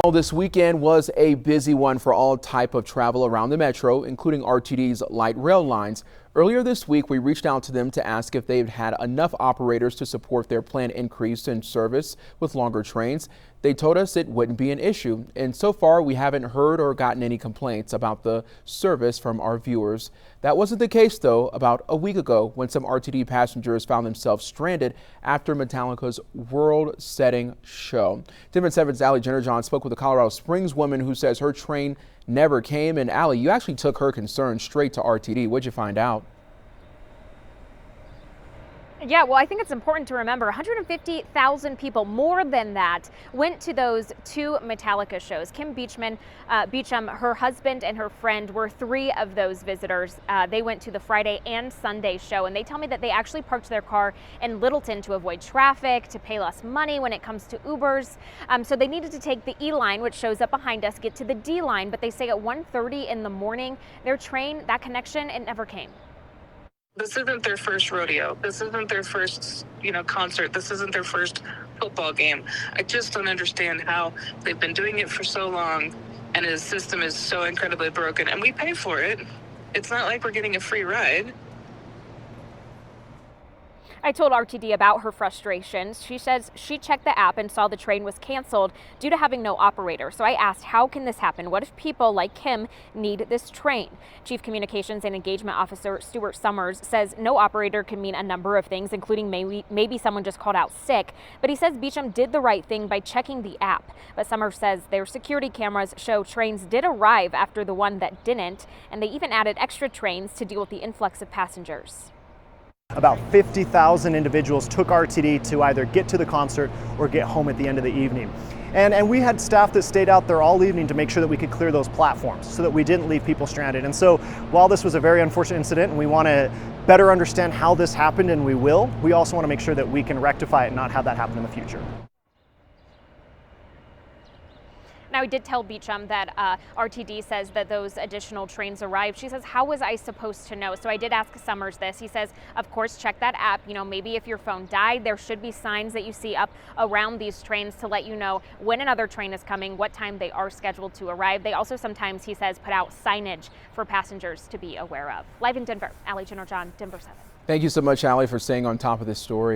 Well, this weekend was a busy one for all type of travel around the metro, including RTD's light rail lines. Earlier this week, we reached out to them to ask if they've had enough operators to support their planned increase in service with longer trains. They told us it wouldn't be an issue, and so far we haven't heard or gotten any complaints about the service from our viewers. That wasn't the case, though, about a week ago when some RTD passengers found themselves stranded after Metallica's world-setting show. Denver 7's Allie Jennerjohn spoke with a Colorado Springs woman who says her train never came. And Allie, you actually took her concern straight to RTD. What'd you find out? Yeah, well, I think it's important to remember 150,000 people, more than that, went to those two Metallica shows. Kim Beauchamp, her husband and her friend were three of those visitors. They went to the Friday and Sunday show, and they tell me that they actually parked their car in Littleton to avoid traffic, to pay less money when it comes to Ubers. So they needed to take the E line, which shows up behind us, get to the D line, but they say at 1:30 in the morning, their train, that connection, it never came. This isn't their first rodeo. This isn't their first, concert. This isn't their first football game. I just don't understand how they've been doing it for so long and the system is so incredibly broken and we pay for it. It's not like we're getting a free ride. I told RTD about her frustrations. She says she checked the app and saw the train was canceled due to having no operator. So I asked, how can this happen? What if people like Kim need this train? Chief Communications and Engagement Officer Stuart Summers says no operator can mean a number of things, including maybe someone just called out sick. But he says Beauchamp did the right thing by checking the app. But Summers says their security cameras show trains did arrive after the one that didn't, and they even added extra trains to deal with the influx of passengers. About 50,000 individuals took RTD to either get to the concert or get home at the end of the evening. And we had staff that stayed out there all evening to make sure that we could clear those platforms so that we didn't leave people stranded. And so while this was a very unfortunate incident and we want to better understand how this happened, and we will, we also want to make sure that we can rectify it and not have that happen in the future. Now, I did tell Beauchamp that RTD says that those additional trains arrived. She says, how was I supposed to know? So I did ask Summers this. He says, of course, check that app. Maybe if your phone died, there should be signs that you see up around these trains to let you know when another train is coming, what time they are scheduled to arrive. They also sometimes, he says, put out signage for passengers to be aware of. Live in Denver, Allie Jennerjohn, Denver 7. Thank you so much, Allie, for staying on top of this story.